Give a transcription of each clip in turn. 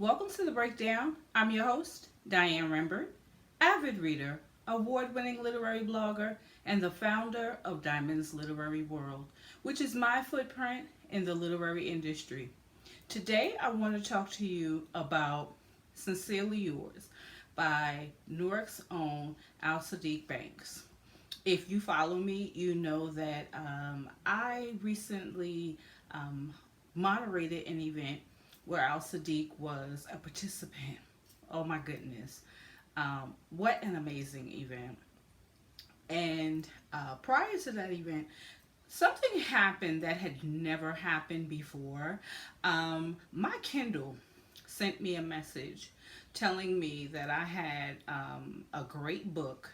Welcome to the Breakdown. I'm your host, Diane Rembert, avid reader, award winning literary blogger, and the founder of Diamond's Literary World, which is my footprint in the literary industry. Today, I want to talk to you about Sincerely Yours by Newark's own Al-Saadiq Banks. If you follow me, you know that I recently um, moderated an event where Al Sadiq was a participant. Oh my goodness. What an amazing event. And prior to that event, something happened that had never happened before. My Kindle sent me a message telling me that I had a great book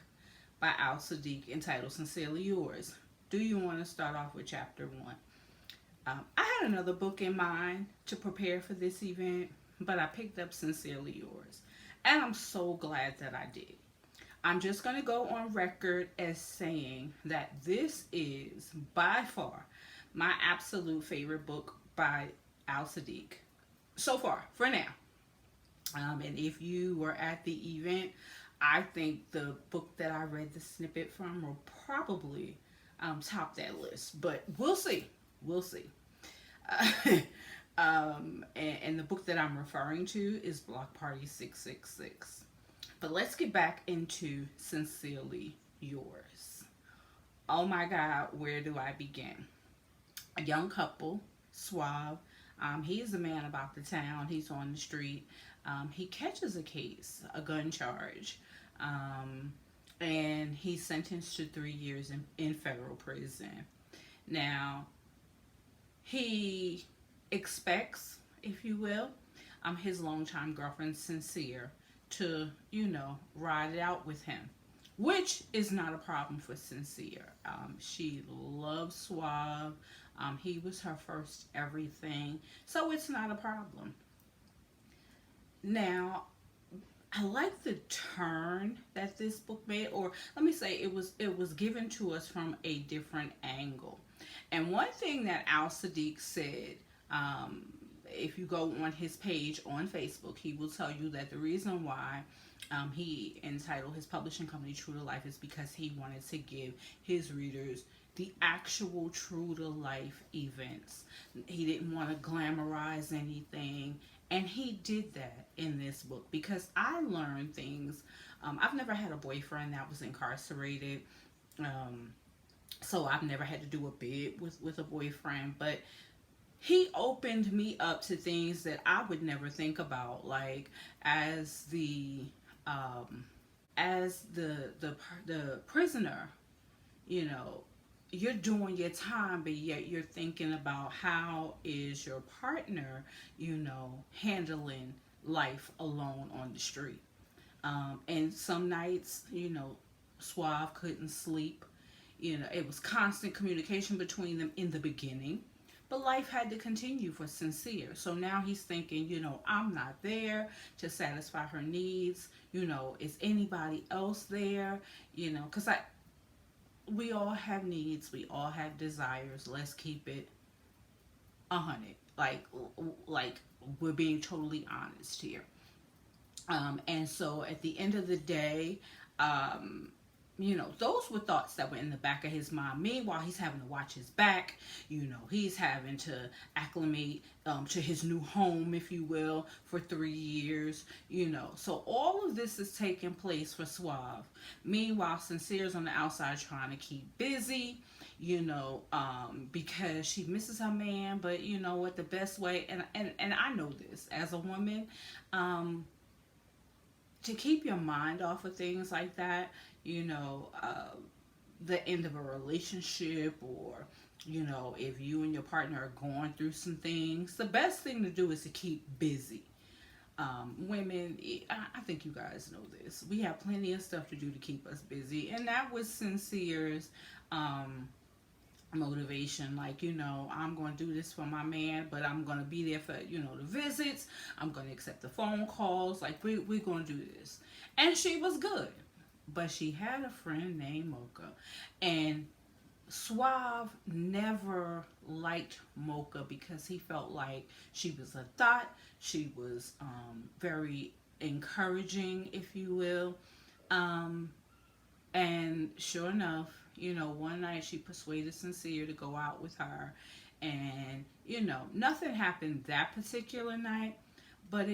by Al Sadiq entitled Sincerely Yours. Do you want to start off with chapter one? I had another book in mind to prepare for this event, but I picked up Sincerely Yours. And I'm so glad that I did. I'm just going to go on record as saying that this is by far my absolute favorite book by Al Sadiq. So far, for now. And if you were at the event, I think the book that I read the snippet from will probably top that list. But we'll see. We'll see. Uh, and the book that I'm referring to is Block Party 666. But let's get back into Sincerely Yours. Oh my God, where do I begin? A young couple, suave. He is a man about the town. He's on the street. He catches a case, a gun charge, and he's sentenced to 3 years in federal prison. Now, he expects, if you will, his longtime girlfriend, Sincere, to, ride it out with him, which is not a problem for Sincere. She loves Suave. He was her first everything, so it's not a problem. Now, I like the turn that this book made, or let me say, it was given to us from a different angle. And one thing that Al Sadiq said, um, if you go on his page on Facebook, he will tell you that the reason why he entitled his publishing company True to Life is because he wanted to give his readers the actual true to life events. He didn't want to glamorize anything. And he did that in this book because I learned things. I've never had a boyfriend that was incarcerated. Um, so I've never had to do a bid with a boyfriend. But he opened me up to things that I would never think about, like as the um, as the prisoner, you know, you're doing your time, but yet you're thinking about how is your partner, handling life alone on the street. And some nights, Suave couldn't sleep. It was constant communication between them in the beginning. But life had to continue for Sincere. So now he's thinking, I'm not there to satisfy her needs. Is anybody else there? Because we all have needs, we all have desires. Let's keep it 100. Like we're being totally honest here. And so at the end of the day, um, those were thoughts that were in the back of his mind. Meanwhile, he's having to watch his back. He's having to acclimate to his new home, if you will, for 3 years. So all of this is taking place for Suave. Meanwhile, Sincere's on the outside trying to keep busy. Because she misses her man, but what the best way, and I know this as a woman, to keep your mind off of things like that, the end of a relationship, or if you and your partner are going through some things, the best thing to do is to keep busy. Women, I think you guys know this. We have plenty of stuff to do to keep us busy, and that was Sincere's motivation. Like, I'm going to do this for my man, but I'm going to be there for, the visits. I'm going to accept the phone calls. Like, we're going to do this. And she was good. But she had a friend named Mocha. And Suave never liked Mocha because he felt like she was a thought. She was very encouraging, if you will. Um, and sure enough, one night she persuaded Sincere to go out with her. And, nothing happened that particular night, but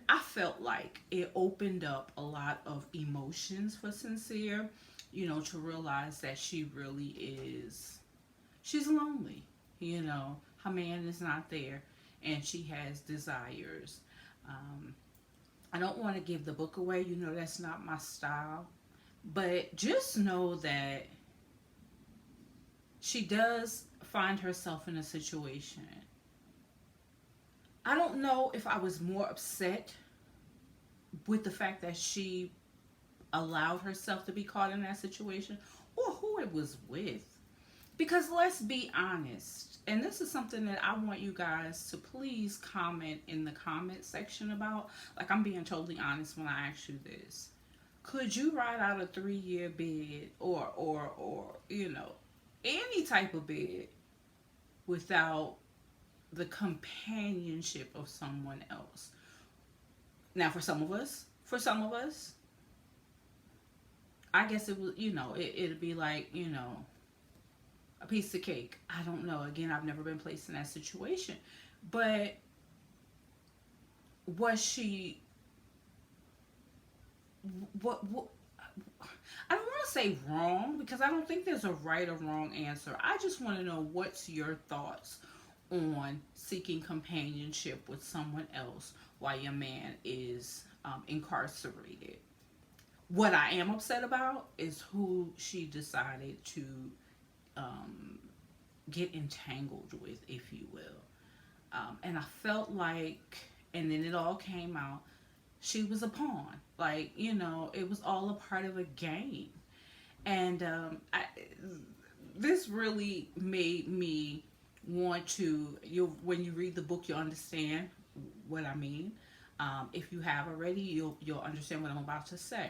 I felt like it opened up a lot of emotions for Sincere, to realize that she really she's lonely. Her man is not there and she has desires. Um, I don't want to give the book away, that's not my style. But just know that she does find herself in a situation. I don't know if I was more upset with the fact that she allowed herself to be caught in that situation or who it was with. Because let's be honest, and this is something that I want you guys to please comment in the comment section about. Like, I'm being totally honest when I ask you this. Could you ride out a 3-year bid or any type of bid without the companionship of someone else? Now, for some of us, I guess it would, it'd be like, a piece of cake. I don't know. Again, I've never been placed in that situation. But was she what I don't want to say wrong because I don't think there's a right or wrong answer. I just want to know what's your thoughts on seeking companionship with someone else while your man is incarcerated. What I am upset about is who she decided to um, get entangled with, if you will. And I felt like, and then it all came out, she was a pawn. Like, it was all a part of a game. And this really made me want to, when you read the book, you'll understand what I mean. If you have already, you'll understand what I'm about to say.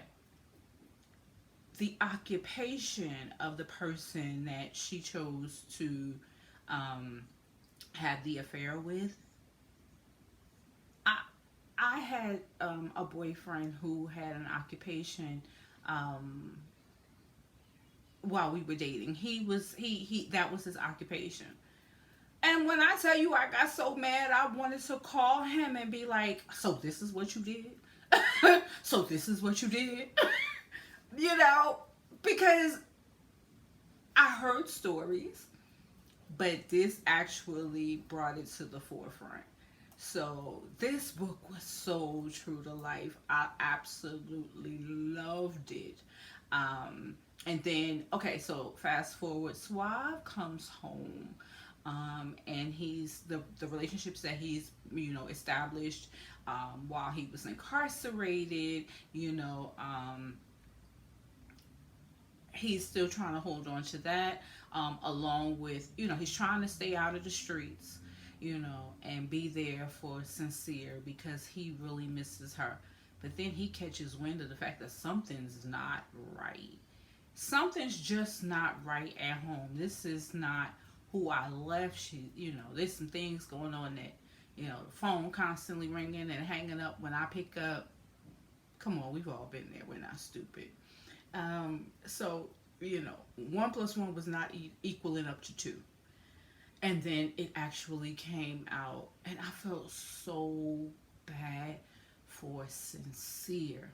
The occupation of the person that she chose to um, have the affair with. I I had a boyfriend who had an occupation um, while we were dating. He that was his occupation. And when I tell you I got so mad, I wanted to call him and be like, "So this is what you did? So this is what you did?" you know, because I heard stories, but this actually brought it to the forefront. So this book was so true to life. I absolutely loved it. And then, okay, so fast forward, Suave comes home. And the relationships that he's established while he was incarcerated. You know, he's still trying to hold on to that, along with, he's trying to stay out of the streets, and be there for Sincere because he really misses her. But then he catches wind of the fact that something's not right. Something's just not right at home. This is not who I left. There's some things going on that, the phone constantly ringing and hanging up when I pick up. Come on, we've all been there. We're not stupid. So, 1 plus 1 was not equaling up to 2. And then it actually came out, and I felt so bad for Sincere.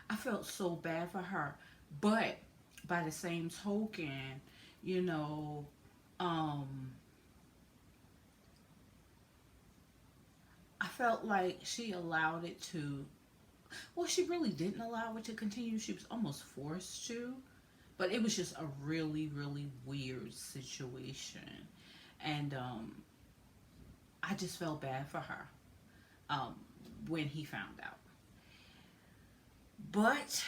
I felt so bad for her. But by the same token, you know, um, I felt like she allowed it to, well, she really didn't allow it to continue. She was almost forced to. But it was just a really, really weird situation. And I just felt bad for her um, when he found out. But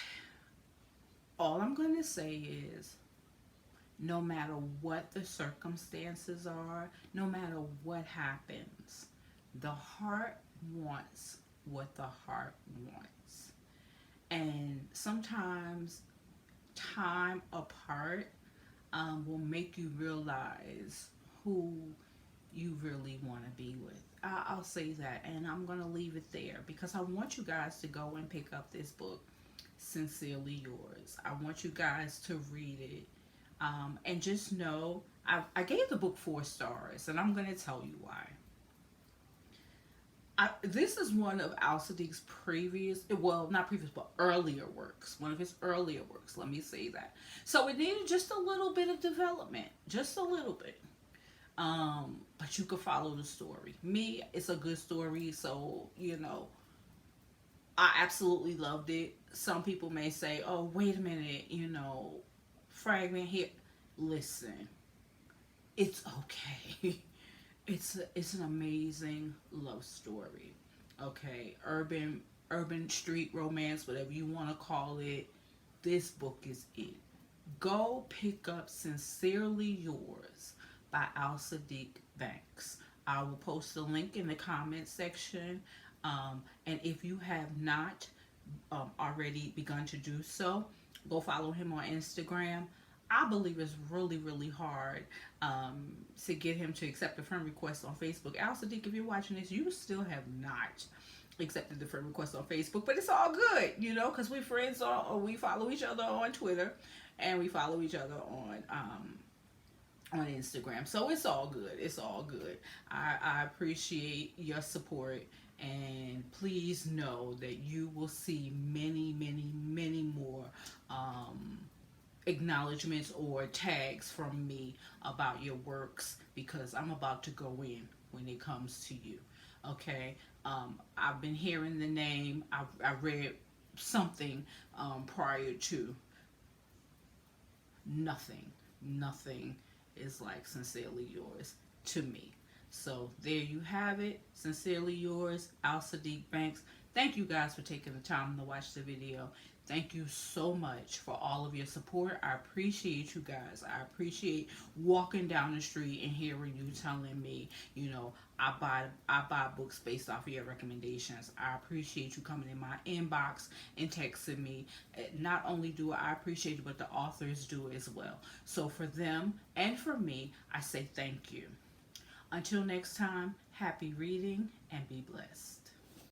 all I'm going to say is no matter what the circumstances are, no matter what happens, the heart wants what the heart wants. And sometimes time apart, will make you realize who you really want to be with. I'll say that, and I'm going to leave it there because I want you guys to go and pick up this book, Sincerely Yours. I want you guys to read it. And just know, I gave the book 4 stars, and I'm going to tell you why. This is one of Al-Saadiq's previous, well, not previous, but earlier works. One of his earlier works, let me say that. So it needed just a little bit of development, just a little bit. But you could follow the story. Me, it's a good story, so, I absolutely loved it. Some people may say, oh, wait a minute, fragment here. Listen, it's okay. It's an amazing love story. Okay, urban street romance, whatever you want to call it. This book is it. Go pick up Sincerely Yours by Al-Saadiq Banks. I will post a link in the comment section. And if you have not already begun to do so, go follow him on Instagram. I believe it's really, really hard to get him to accept a friend request on Facebook. Al Sadiq, if you're watching this, you still have not accepted the friend request on Facebook, but it's all good, because we friends or we follow each other on Twitter, and we follow each other on Instagram. So it's all good. It's all good. I appreciate your support, and please know that you will see many, many, many more acknowledgments or tags from me about your works, because I'm about to go in when it comes to you. Okay, I've been hearing the name. I read something prior to. Nothing is like Sincerely Yours to me. So there you have it. Sincerely Yours, Al Sadiq Banks. Thank you guys for taking the time to watch the video. Thank you so much for all of your support. I appreciate you guys. I appreciate walking down the street and hearing you telling me, I buy books based off of your recommendations. I appreciate you coming in my inbox and texting me. Not only do I appreciate it, but the authors do as well. So for them and for me, I say thank you. Until next time, happy reading and be blessed.